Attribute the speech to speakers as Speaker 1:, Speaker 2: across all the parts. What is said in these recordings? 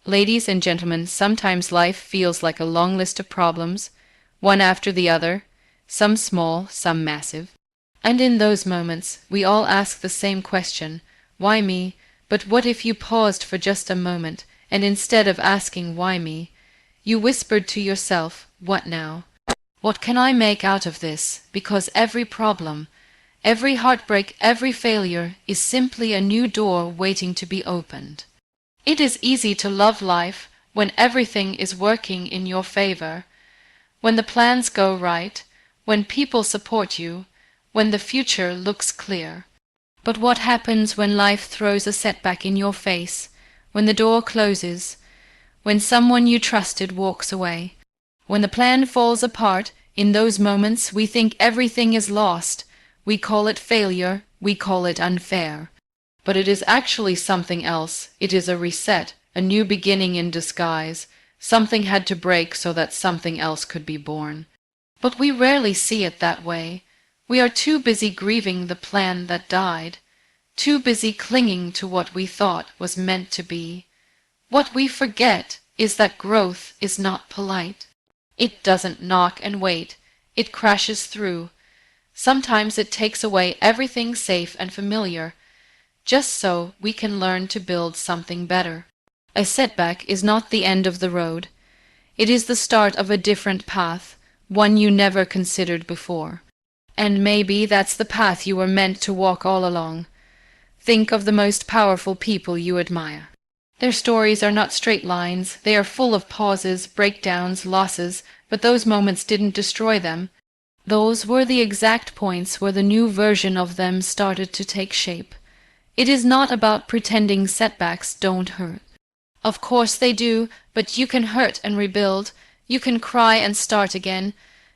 Speaker 1: Ladies and gentlemen, sometimes life feels like a long list of problems, one after the other, some small, some massive. And in those moments, we all ask the same question, why me? But what if you paused for just a moment, and instead of asking why me, you whispered to yourself, what now? What can I make out of this? Because every problem, every heartbreak, every failure is simply a new door waiting to be opened. It is easy to love life when everything is working in your favor, when the plans go right, when people support you, when the future looks clear. But what happens when life throws a setback in your face, when the door closes, when someone you trusted walks away, when the plan falls apart? In those moments we think everything is lost. We call it failure, we call it unfair. But it is actually something else. It is a reset, a new beginning in disguise. Something had to break so that something else could be born. But we rarely see it that way. We are too busy grieving the plan that died, too busy clinging to what we thought was meant to be. What we forget is that growth is not polite. It doesn't knock and wait. It crashes through. Sometimes it takes away everything safe and familiar, just so we can learn to build something better. A setback is not the end of the road. It is the start of a different path, one you never considered before. And maybe that's the path you were meant to walk all along. Think of the most powerful people you admire. Their stories are not straight lines. They are full of pauses, breakdowns, losses, but those moments didn't destroy them. Those were the exact points where the new version of them started to take shape. It is not about pretending setbacks don't hurt. Of course they do, but you can hurt and rebuild. You can cry and start again.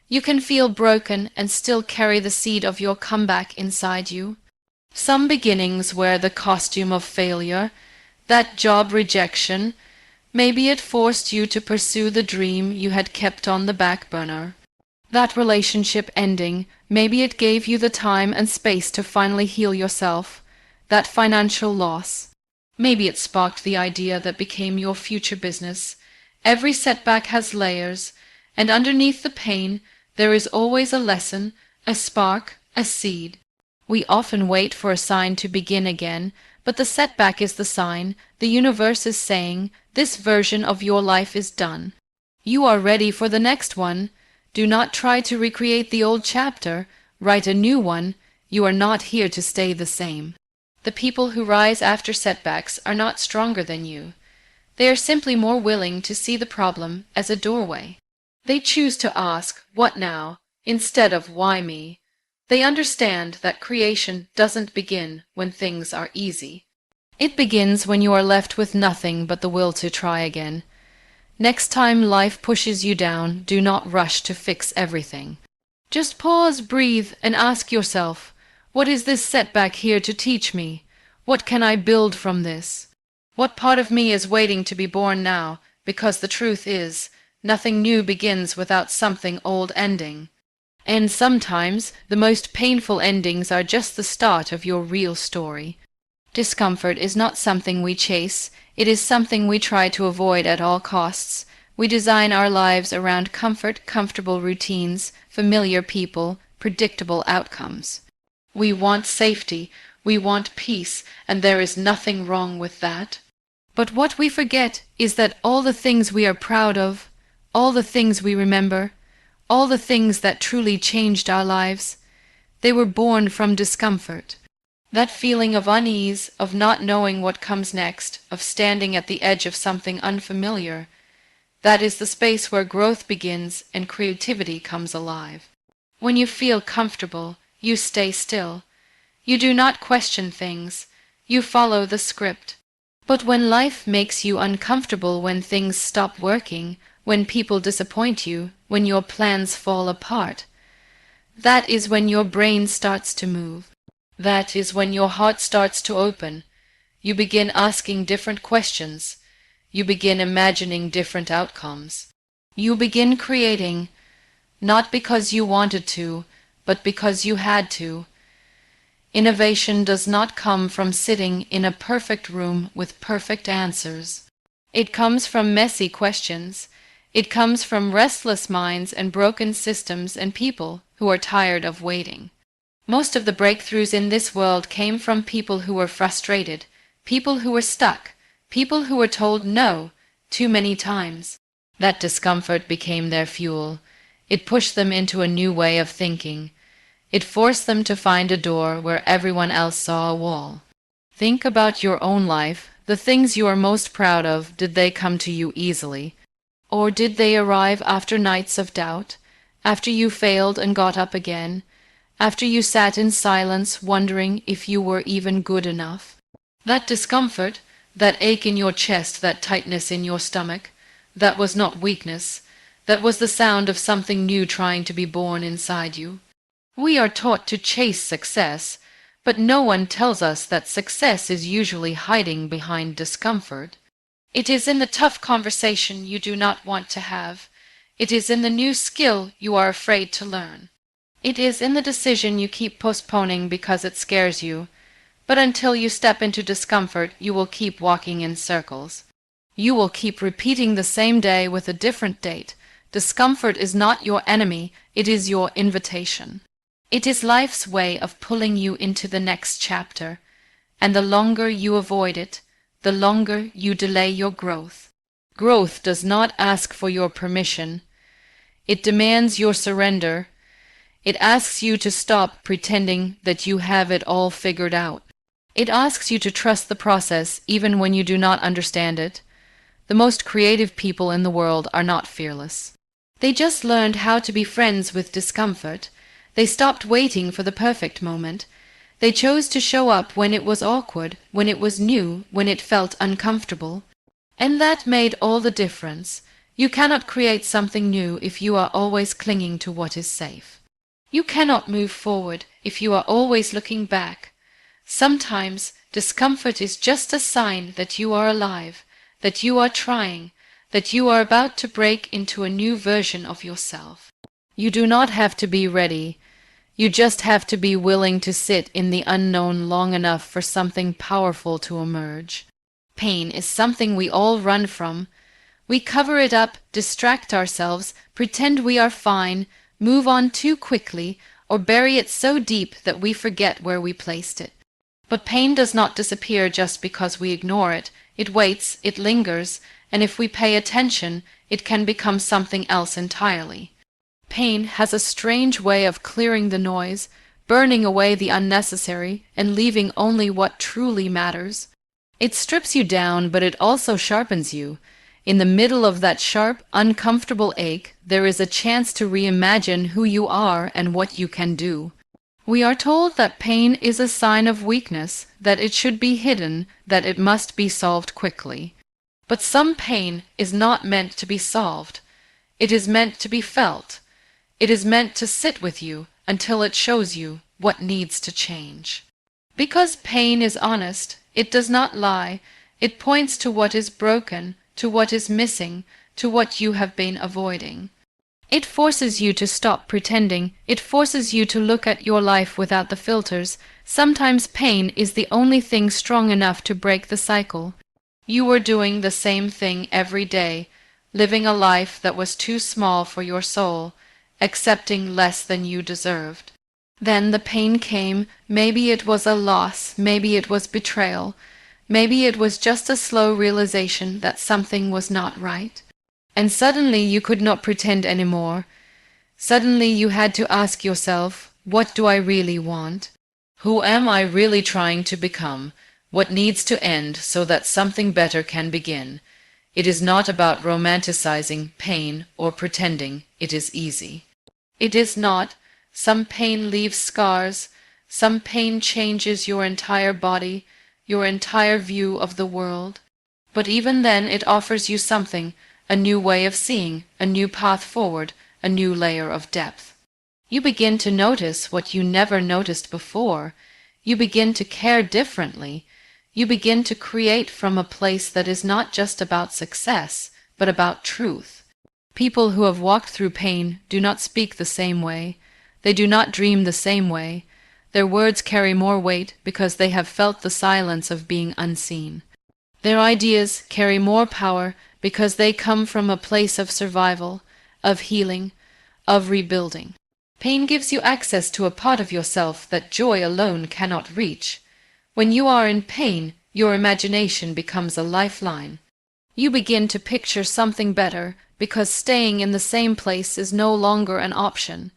Speaker 1: You can feel broken and still carry the seed of your comeback inside you. Some beginnings wear the costume of failure. That job rejection, maybe it forced you to pursue the dream you had kept on the back burner. That relationship ending, maybe it gave you the time and space to finally heal yourself. That financial loss, maybe it sparked the idea that became your future business. Every setback has layers, and underneath the pain there is always a lesson, a spark, a seed. We often wait for a sign to begin again, but the setback is the sign. The universe is saying, this version of your life is done. You are ready for the next one. Do not try to recreate the old chapter. Write a new one. You are not here to stay the same. The people who rise after setbacks are not stronger than you. They are simply more willing to see the problem as a doorway. They choose to ask, what now, instead of why me. They understand that creation doesn't begin when things are easy. It begins when you are left with nothing but the will to try again. Next time life pushes you down, do not rush to fix everything. Just pause, breathe, and ask yourself, what is this setback here to teach me? What can I build from this? What part of me is waiting to be born now? Because the truth is, nothing new begins without something old ending. And sometimes the most painful endings are just the start of your real story. Discomfort is not something we chase. It is something we try to avoid at all costs. We design our lives around comfort, comfortable routines, familiar people, predictable outcomes. We want safety, we want peace, and there is nothing wrong with that. But what we forget is that all the things we are proud of, all the things we remember, all the things that truly changed our lives, they were born from discomfort. That feeling of unease, of not knowing what comes next, of standing at the edge of something unfamiliar, that is the space where growth begins and creativity comes alive. When you feel comfortable, you stay still. You do not question things. You follow the script. But when life makes you uncomfortable, when things stop working, when people disappoint you, when your plans fall apart, that is when your brain starts to move. That is when your heart starts to open. You begin asking different questions. You begin imagining different outcomes. You begin creating, not because you wanted to, but because you had to. Innovation does not come from sitting in a perfect room with perfect answers. It comes from messy questions. It comes from restless minds and broken systems and people who are tired of waiting. Most of the breakthroughs in this world came from people who were frustrated, people who were stuck, people who were told no too many times. That discomfort became their fuel. It pushed them into a new way of thinking. It forced them to find a door where everyone else saw a wall. Think about your own life. The things you are most proud of, did they come to you easily? Or did they arrive after nights of doubt, after you failed and got up again, after you sat in silence wondering if you were even good enough? That discomfort, that ache in your chest, that tightness in your stomach, that was not weakness. That was the sound of something new trying to be born inside you. We are taught to chase success, but no one tells us that success is usually hiding behind discomfort. It is in the tough conversation you do not want to have. It is in the new skill you are afraid to learn. It is in the decision you keep postponing because it scares you. But until you step into discomfort, you will keep walking in circles. You will keep repeating the same day with a different date. Discomfort is not your enemy, it is your invitation. It is life's way of pulling you into the next chapter, and the longer you avoid it, the longer you delay your growth. Growth does not ask for your permission. It demands your surrender. It asks you to stop pretending that you have it all figured out. It asks you to trust the process even when you do not understand it. The most creative people in the world are not fearless. They just learned how to be friends with discomfort. They stopped waiting for the perfect moment. They chose to show up when it was awkward, when it was new, when it felt uncomfortable. And that made all the difference. You cannot create something new if you are always clinging to what is safe. You cannot move forward if you are always looking back. Sometimes discomfort is just a sign that you are alive, that you are trying, that you are about to break into a new version of yourself. You do not have to be ready. You just have to be willing to sit in the unknown long enough for something powerful to emerge. Pain is something we all run from. We cover it up, distract ourselves, pretend we are fine, move on too quickly, or bury it so deep that we forget where we placed it. But pain does not disappear just because we ignore it. It waits, it lingers, and if we pay attention, it can become something else entirely. Pain has a strange way of clearing the noise, burning away the unnecessary, and leaving only what truly matters. It strips you down, but it also sharpens you. In the middle of that sharp, uncomfortable ache, there is a chance to reimagine who you are and what you can do. We are told that pain is a sign of weakness, that it should be hidden, that it must be solved quickly. But some pain is not meant to be solved. It is meant to be felt. It is meant to sit with you until it shows you what needs to change. Because pain is honest, it does not lie. It points to what is broken, to what is missing, to what you have been avoiding. It forces you to stop pretending. It forces you to look at your life without the filters. Sometimes pain is the only thing strong enough to break the cycle. You were doing the same thing every day, living a life that was too small for your soul, accepting less than you deserved. Then the pain came. Maybe it was a loss, maybe it was betrayal, maybe it was just a slow realization that something was not right. And suddenly you could not pretend anymore. Suddenly you had to ask yourself, what do I really want? Who am I really trying to become? What needs to end so that something better can begin? It is not about romanticizing pain or pretending it is easy. It is not. Some pain leaves scars. Some pain changes your entire body, your entire view of the world. But even then it offers you something, a new way of seeing, a new path forward, a new layer of depth. You begin to notice what you never noticed before. You begin to care differently. You begin to create from a place that is not just about success, but about truth. People who have walked through pain do not speak the same way. They do not dream the same way. Their words carry more weight because they have felt the silence of being unseen. Their ideas carry more power because they come from a place of survival, of healing, of rebuilding. Pain gives you access to a part of yourself that joy alone cannot reach. When you are in pain, your imagination becomes a lifeline. You begin to picture something better because staying in the same place is no longer an option.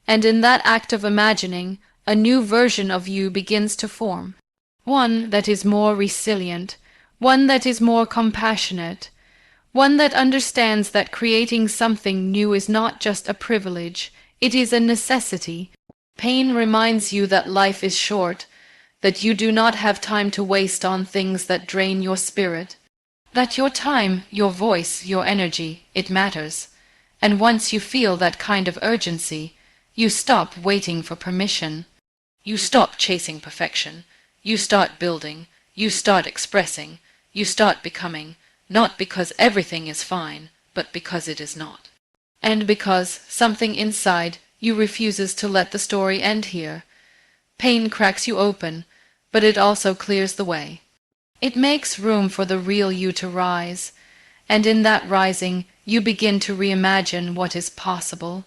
Speaker 1: And in that act of imagining, a new version of you begins to form. One that is more resilient, one that is more compassionate, one that understands that creating something new is not just a privilege, it is a necessity. Pain reminds you that life is short, that you do not have time to waste on things that drain your spirit, that your time, your voice, your energy, it matters. And once you feel that kind of urgency, you stop waiting for permission. You stop chasing perfection. You start building. You start expressing. You start becoming, not because everything is fine, but because it is not. And because something inside you refuses to let the story end here. Pain cracks you open, but it also clears the way. It makes room for the real you to rise, and in that rising you begin to reimagine what is possible.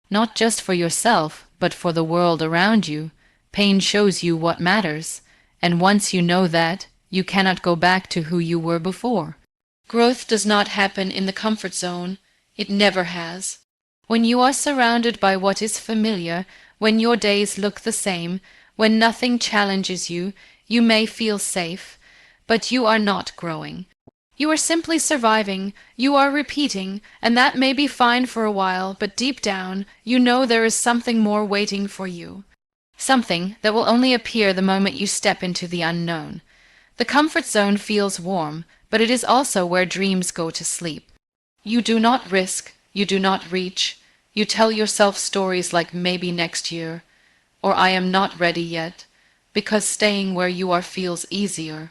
Speaker 1: Not just for yourself, but for the world around you. Pain shows you what matters, and once you know that, you cannot go back to who you were before. Growth does not happen in the comfort zone. It never has. When you are surrounded by what is familiar, when your days look the same, when nothing challenges you, you may feel safe, but you are not growing. You are simply surviving, you are repeating, and that may be fine for a while, but deep down, you know there is something more waiting for you. Something that will only appear the moment you step into the unknown. The comfort zone feels warm, but it is also where dreams go to sleep. You do not risk, you do not reach. You tell yourself stories like maybe next year, or I am not ready yet, because staying where you are feels easier.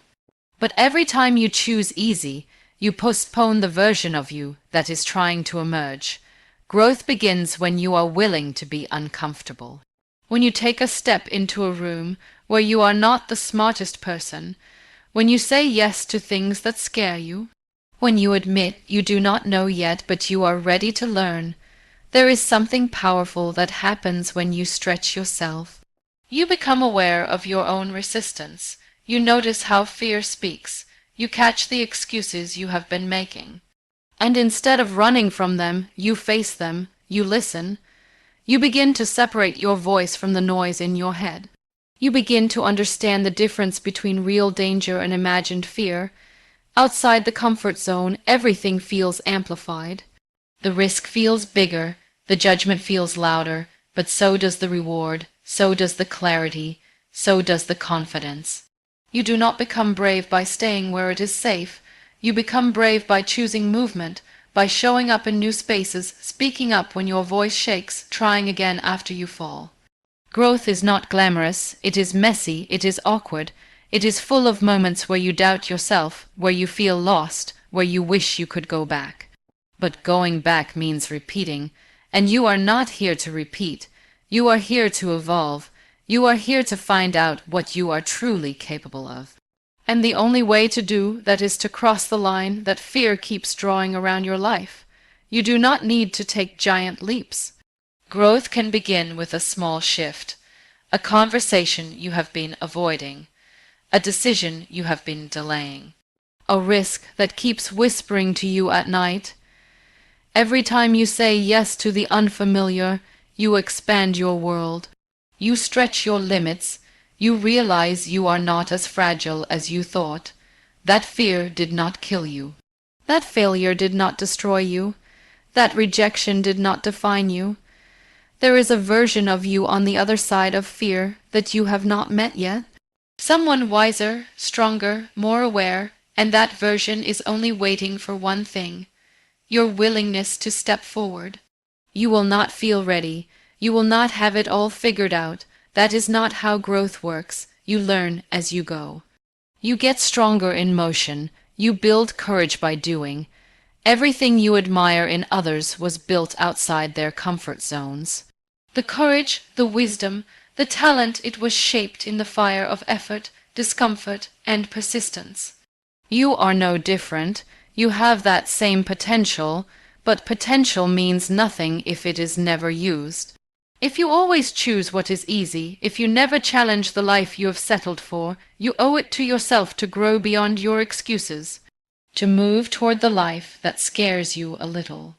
Speaker 1: But every time you choose easy, you postpone the version of you that is trying to emerge. Growth begins when you are willing to be uncomfortable. When you take a step into a room where you are not the smartest person, when you say yes to things that scare you, when you admit you do not know yet but you are ready to learn, there is something powerful that happens when you stretch yourself. You become aware of your own resistance. You notice how fear speaks. You catch the excuses you have been making. And instead of running from them, you face them, you listen. You begin to separate your voice from the noise in your head. You begin to understand the difference between real danger and imagined fear. Outside the comfort zone, everything feels amplified. The risk feels bigger, the judgment feels louder, but so does the reward, so does the clarity, so does the confidence. You do not become brave by staying where it is safe. You become brave by choosing movement, by showing up in new spaces, speaking up when your voice shakes, trying again after you fall. Growth is not glamorous, it is messy, it is awkward, it is full of moments where you doubt yourself, where you feel lost, where you wish you could go back. But going back means repeating, and you are not here to repeat. You are here to evolve. You are here to find out what you are truly capable of. And the only way to do that is to cross the line that fear keeps drawing around your life. You do not need to take giant leaps. Growth can begin with a small shift, a conversation you have been avoiding, a decision you have been delaying, a risk that keeps whispering to you at night. Every time you say yes to the unfamiliar, you expand your world. You stretch your limits. You realize you are not as fragile as you thought. That fear did not kill you. That failure did not destroy you. That rejection did not define you. There is a version of you on the other side of fear that you have not met yet. Someone wiser, stronger, more aware, and that version is only waiting for one thing: your willingness to step forward. You will not feel ready. You will not have it all figured out. That is not how growth works. You learn as you go. You get stronger in motion. You build courage by doing. Everything you admire in others was built outside their comfort zones. The courage, the wisdom, the talent, it was shaped in the fire of effort, discomfort, and persistence. You are no different. You have that same potential, but potential means nothing if it is never used. If you always choose what is easy, if you never challenge the life you have settled for, you owe it to yourself to grow beyond your excuses, to move toward the life that scares you a little,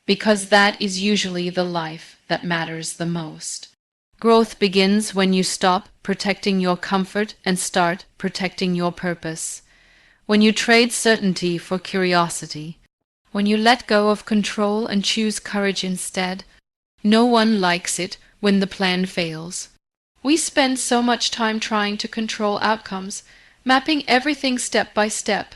Speaker 1: because that is usually the life that matters the most. Growth begins when you stop protecting your comfort and start protecting your purpose. When you trade certainty for curiosity. When you let go of control and choose courage instead. No one likes it when the plan fails. We spend so much time trying to control outcomes, mapping everything step by step,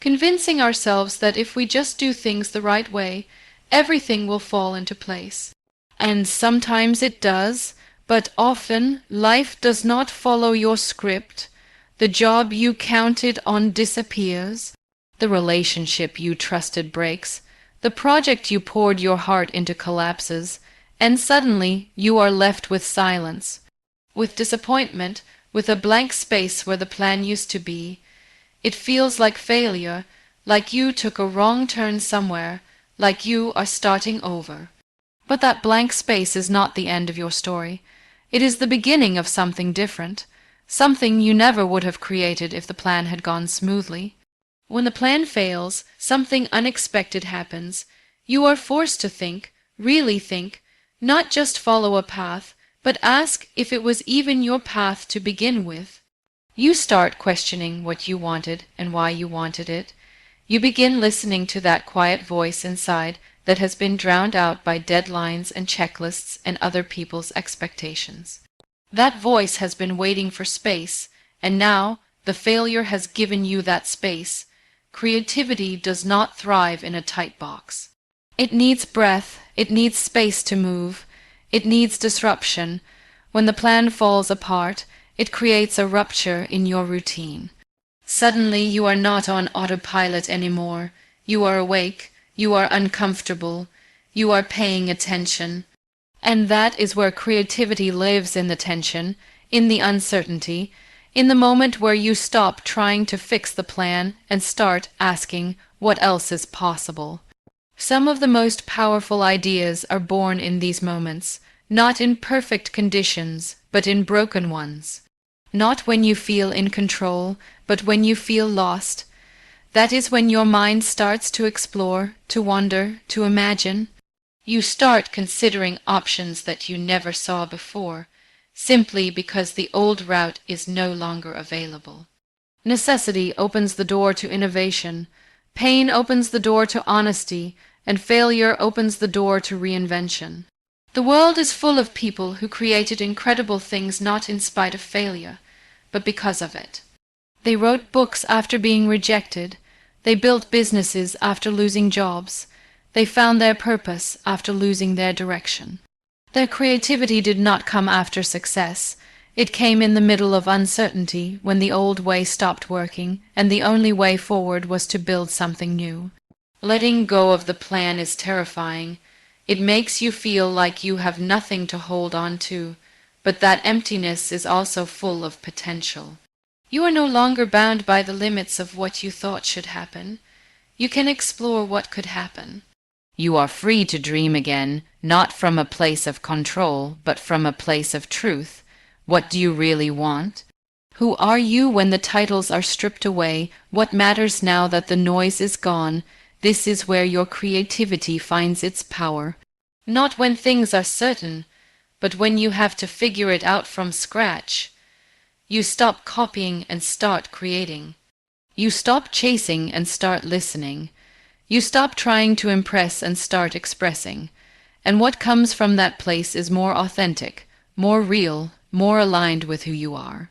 Speaker 1: convincing ourselves that if we just do things the right way, everything will fall into place. And sometimes it does, but often life does not follow your script. The job you counted on disappears. The relationship you trusted breaks. The project you poured your heart into collapses. And suddenly you are left with silence, with disappointment, with a blank space where the plan used to be. It feels like failure, like you took a wrong turn somewhere, like you are starting over. But that blank space is not the end of your story. It is the beginning of something different, something you never would have created if the plan had gone smoothly. When the plan fails, something unexpected happens. You are forced to think, really think, not just follow a path, but ask if it was even your path to begin with. You start questioning what you wanted and why you wanted it. You begin listening to that quiet voice inside that has been drowned out by deadlines and checklists and other people's expectations. That voice has been waiting for space, and now the failure has given you that space. Creativity does not thrive in a tight box. It needs breath, it needs space to move, it needs disruption. When the plan falls apart, it creates a rupture in your routine. Suddenly you are not on autopilot anymore. You are awake, you are uncomfortable, you are paying attention. And that is where creativity lives, in the tension, in the uncertainty, in the moment where you stop trying to fix the plan and start asking what else is possible. Some of the most powerful ideas are born in these moments, not in perfect conditions, but in broken ones. Not when you feel in control, but when you feel lost. That is when your mind starts to explore, to wonder, to imagine. You start considering options that you never saw before, simply because the old route is no longer available. Necessity opens the door to innovation, pain opens the door to honesty, and failure opens the door to reinvention. The world is full of people who created incredible things not in spite of failure, but because of it. They wrote books after being rejected. They built businesses after losing jobs. They found their purpose after losing their direction. Their creativity did not come after success. It came in the middle of uncertainty, when the old way stopped working, and the only way forward was to build something new. Letting go of the plan is terrifying. It makes you feel like you have nothing to hold on to, but that emptiness is also full of potential. You are no longer bound by the limits of what you thought should happen. You can explore what could happen. You are free to dream again, not from a place of control, but from a place of truth. What do you really want? Who are you when the titles are stripped away? What matters now that the noise is gone? This is where your creativity finds its power. Not when things are certain, but when you have to figure it out from scratch. You stop copying and start creating. You stop chasing and start listening. You stop trying to impress and start expressing. And what comes from that place is more authentic, more real, more aligned with who you are.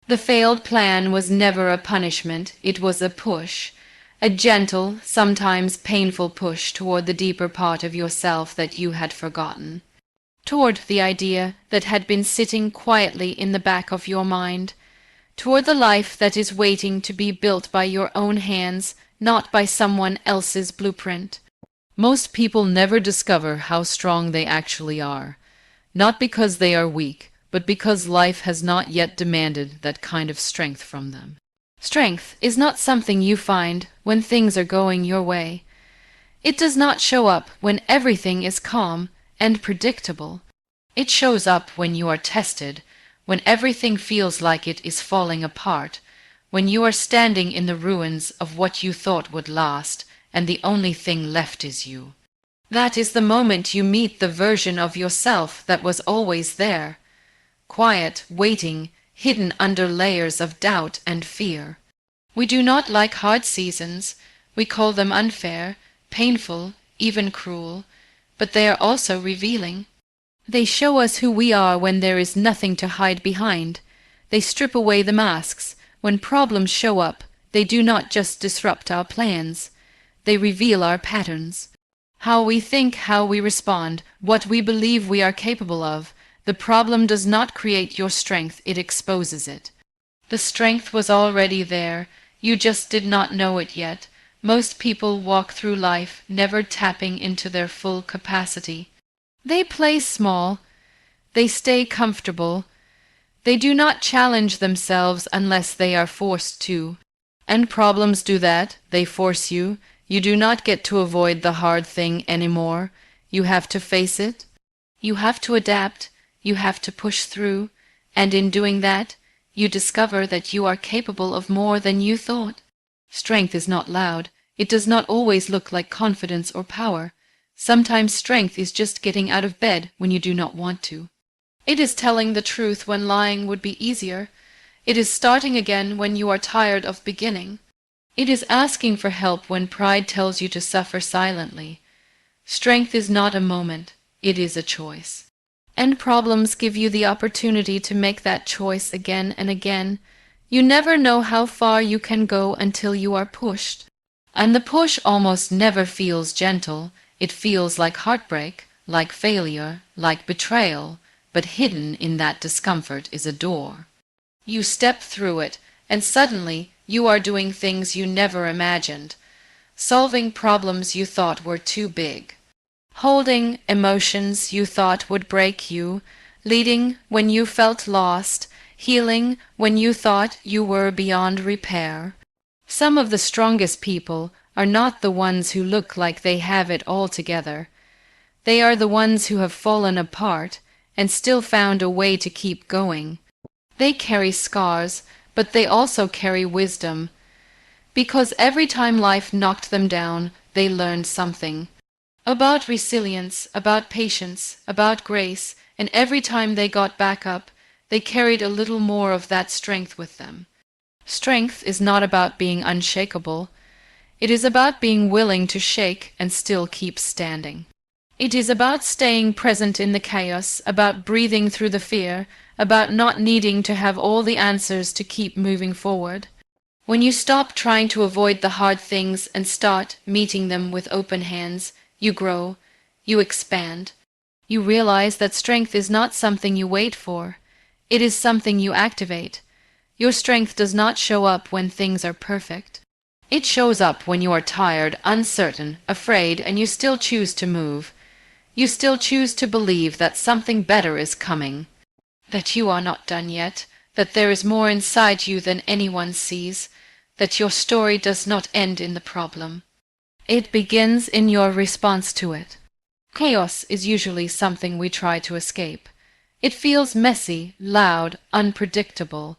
Speaker 1: The failed plan was never a punishment, it was a push. A gentle, sometimes painful push toward the deeper part of yourself that you had forgotten. Toward the idea that had been sitting quietly in the back of your mind. Toward the life that is waiting to be built by your own hands, not by someone else's blueprint. Most people never discover how strong they actually are, not because they are weak, but because life has not yet demanded that kind of strength from them. Strength is not something you find when things are going your way. It does not show up when everything is calm and predictable. It shows up when you are tested, when everything feels like it is falling apart, when you are standing in the ruins of what you thought would last, and the only thing left is you. That is the moment you meet the version of yourself that was always there, quiet, waiting, hidden under layers of doubt and fear. We do not like hard seasons. We call them unfair, painful, even cruel, but they are also revealing. They show us who we are when there is nothing to hide behind. They strip away the masks. When problems show up, they do not just disrupt our plans. They reveal our patterns. How we think, how we respond, what we believe we are capable of. The problem does not create your strength, it exposes it. The strength was already there, you just did not know it yet. Most people walk through life never tapping into their full capacity. They play small, they stay comfortable, they do not challenge themselves unless they are forced to. And problems do that, they force you. You do not get to avoid the hard thing anymore. You have to face it. You have to adapt. You have to push through. And in doing that, you discover that you are capable of more than you thought. Strength is not loud. It does not always look like confidence or power. Sometimes strength is just getting out of bed when you do not want to. It is telling the truth when lying would be easier. It is starting again when you are tired of beginning. It is asking for help when pride tells you to suffer silently. Strength is not a moment, it is a choice. And problems give you the opportunity to make that choice again and again. You never know how far you can go until you are pushed. And the push almost never feels gentle. It feels like heartbreak, like failure, like betrayal, but hidden in that discomfort is a door. You step through it, and suddenly you are doing things you never imagined, solving problems you thought were too big, holding emotions you thought would break you, leading when you felt lost, healing when you thought you were beyond repair. Some of the strongest people are not the ones who look like they have it all together. They are the ones who have fallen apart and still found a way to keep going. They carry scars, but they also carry wisdom, because every time life knocked them down, they learned something. About resilience, about patience, about grace, and every time they got back up, they carried a little more of that strength with them. Strength is not about being unshakable. It is about being willing to shake and still keep standing. It is about staying present in the chaos, about breathing through the fear, about not needing to have all the answers to keep moving forward. When you stop trying to avoid the hard things and start meeting them with open hands, you grow, you expand. You realize that strength is not something you wait for. It is something you activate. Your strength does not show up when things are perfect. It shows up when you are tired, uncertain, afraid, and you still choose to move. You still choose to believe that something better is coming, that you are not done yet, that there is more inside you than anyone sees, that your story does not end in the problem. It begins in your response to it. Chaos is usually something we try to escape. It feels messy, loud, unpredictable.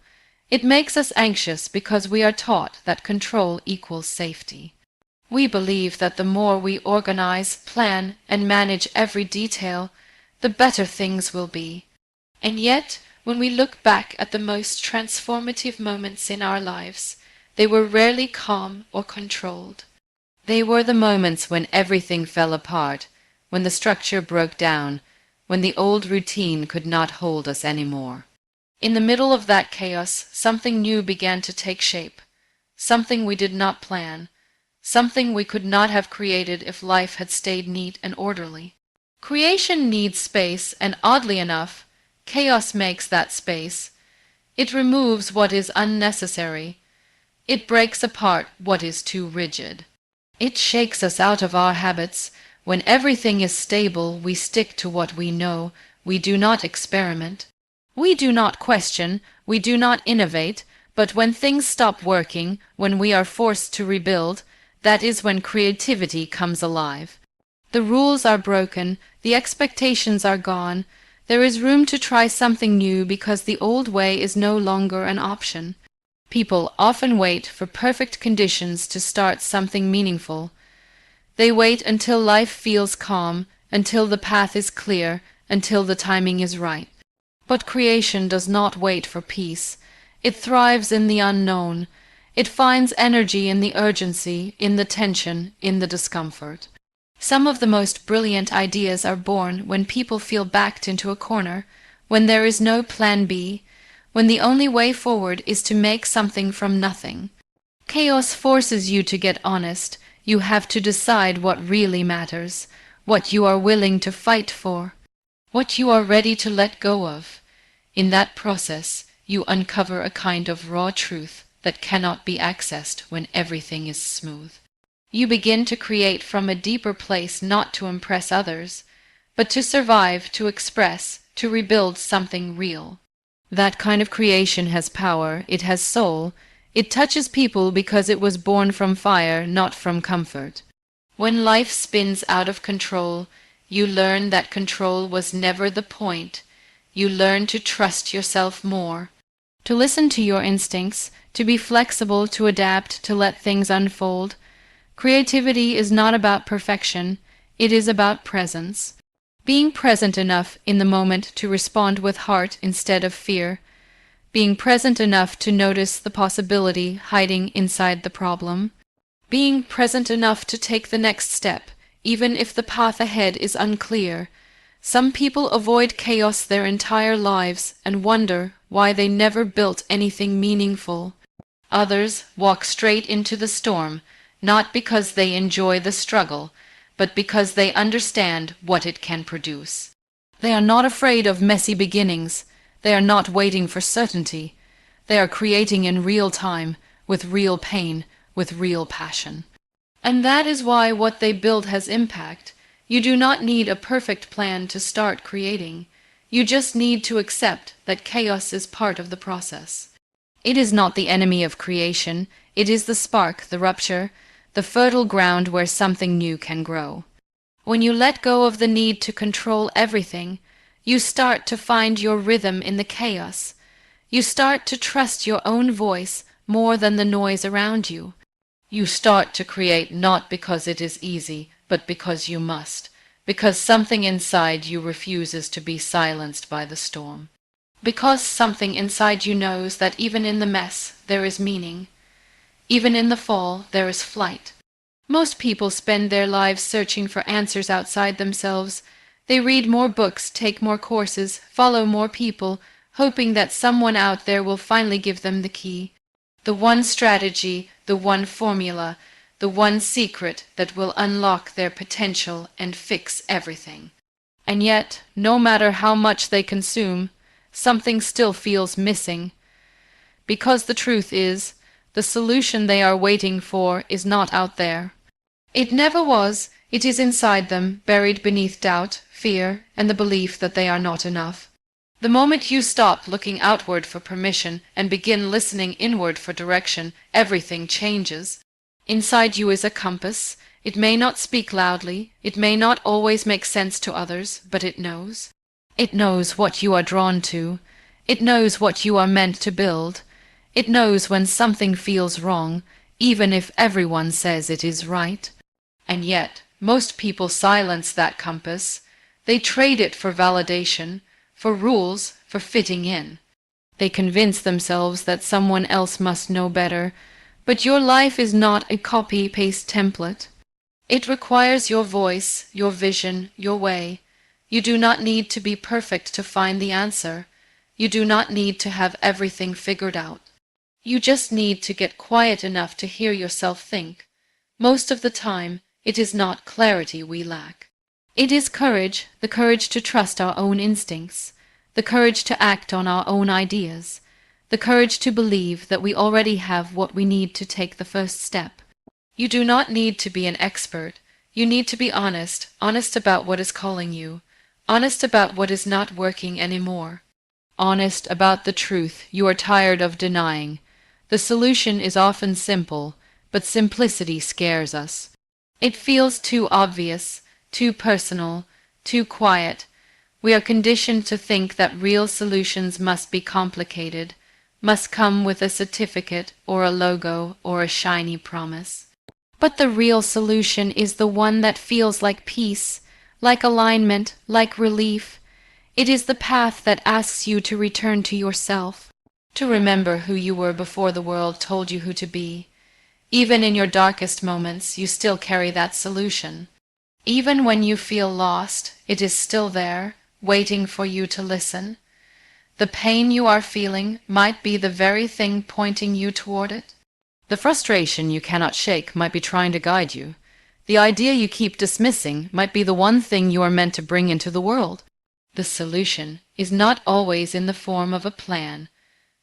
Speaker 1: It makes us anxious because we are taught that control equals safety. We believe that the more we organize, plan, and manage every detail, the better things will be. And yet, when we look back at the most transformative moments in our lives, they were rarely calm or controlled. They were the moments when everything fell apart, when the structure broke down, when the old routine could not hold us anymore. In the middle of that chaos, something new began to take shape, something we did not plan, something we could not have created if life had stayed neat and orderly. Creation needs space, and oddly enough, chaos makes that space. It removes what is unnecessary. It breaks apart what is too rigid. It shakes us out of our habits. When everything is stable, we stick to what we know. We do not experiment. We do not question. We do not innovate. But when things stop working, when we are forced to rebuild, that is when creativity comes alive. The rules are broken, the expectations are gone, there is room to try something new because the old way is no longer an option. People often wait for perfect conditions to start something meaningful. They wait until life feels calm, until the path is clear, until the timing is right. But creation does not wait for peace. It thrives in the unknown. It finds energy in the urgency, in the tension, in the discomfort. Some of the most brilliant ideas are born when people feel backed into a corner, when there is no plan B, when the only way forward is to make something from nothing. Chaos forces you to get honest. You have to decide what really matters, what you are willing to fight for, what you are ready to let go of. In that process, you uncover a kind of raw truth that cannot be accessed when everything is smooth. You begin to create from a deeper place, not to impress others, but to survive, to express, to rebuild something real. That kind of creation has power, it has soul, it touches people because it was born from fire, not from comfort. When life spins out of control, you learn that control was never the point. You learn to trust yourself more, to listen to your instincts, to be flexible, to adapt, to let things unfold. Creativity is not about perfection, it is about presence. Being present enough in the moment to respond with heart instead of fear. Being present enough to notice the possibility hiding inside the problem. Being present enough to take the next step, even if the path ahead is unclear. Some people avoid chaos their entire lives and wonder why they never built anything meaningful. Others walk straight into the storm, not because they enjoy the struggle, but because they understand what it can produce. They are not afraid of messy beginnings. They are not waiting for certainty. They are creating in real time, with real pain, with real passion. And that is why what they build has impact. You do not need a perfect plan to start creating. You just need to accept that chaos is part of the process. It is not the enemy of creation. It is the spark, the rupture, the fertile ground where something new can grow. When you let go of the need to control everything, you start to find your rhythm in the chaos. You start to trust your own voice more than the noise around you. You start to create not because it is easy, but because you must, because something inside you refuses to be silenced by the storm. Because something inside you knows that even in the mess there is meaning. Even in the fall, there is flight. Most people spend their lives searching for answers outside themselves. They read more books, take more courses, follow more people, hoping that someone out there will finally give them the key. The one strategy, the one formula, the one secret that will unlock their potential and fix everything. And yet, no matter how much they consume, something still feels missing. Because the truth is, the solution they are waiting for is not out there. It never was. It is inside them, buried beneath doubt, fear, and the belief that they are not enough. The moment you stop looking outward for permission and begin listening inward for direction, everything changes. Inside you is a compass. It may not speak loudly, it may not always make sense to others, but it knows. It knows what you are drawn to. It knows what you are meant to build. It knows when something feels wrong, even if everyone says it is right. And yet, most people silence that compass. They trade it for validation, for rules, for fitting in. They convince themselves that someone else must know better, but your life is not a copy-paste template. It requires your voice, your vision, your way. You do not need to be perfect to find the answer. You do not need to have everything figured out. You just need to get quiet enough to hear yourself think. Most of the time, it is not clarity we lack. It is courage, the courage to trust our own instincts, the courage to act on our own ideas, the courage to believe that we already have what we need to take the first step. You do not need to be an expert. You need to be honest, honest about what is calling you, honest about what is not working anymore, honest about the truth you are tired of denying, The solution is often simple, but simplicity scares us. It feels too obvious, too personal, too quiet. We are conditioned to think that real solutions must be complicated, must come with a certificate or a logo or a shiny promise. But the real solution is the one that feels like peace, like alignment, like relief. It is the path that asks you to return to yourself, to remember who you were before the world told you who to be. Even in your darkest moments, you still carry that solution. Even when you feel lost, it is still there, waiting for you to listen. The pain you are feeling might be the very thing pointing you toward it. The frustration you cannot shake might be trying to guide you. The idea you keep dismissing might be the one thing you are meant to bring into the world. The solution is not always in the form of a plan.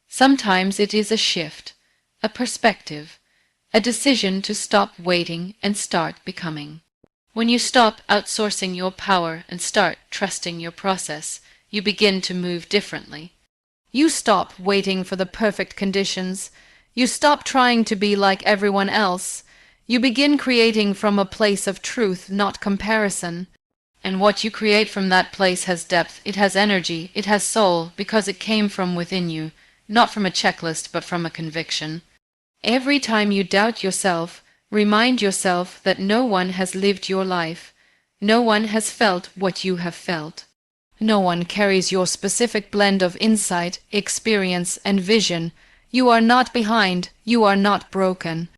Speaker 1: Sometimes it is a shift, a perspective, a decision to stop waiting and start becoming. When you stop outsourcing your power and start trusting your process, you begin to move differently. You stop waiting for the perfect conditions. You stop trying to be like everyone else. You begin creating from a place of truth, not comparison. And what you create from that place has depth, it has energy, it has soul, because it came from within you, not from a checklist, but from a conviction. Every time you doubt yourself, remind yourself that no one has lived your life. No one has felt what you have felt. No one carries your specific blend of insight, experience, and vision. You are not behind. You are not broken.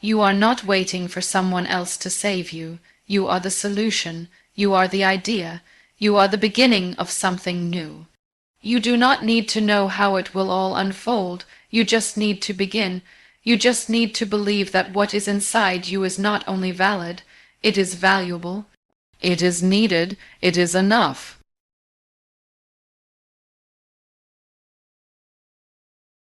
Speaker 1: You are not waiting for someone else to save you. You are the solution. You are the idea. You are the beginning of something new. You do not need to know how it will all unfold. You just need to begin. You just need to believe that what is inside you is not only valid, it is valuable. It is needed. It is enough.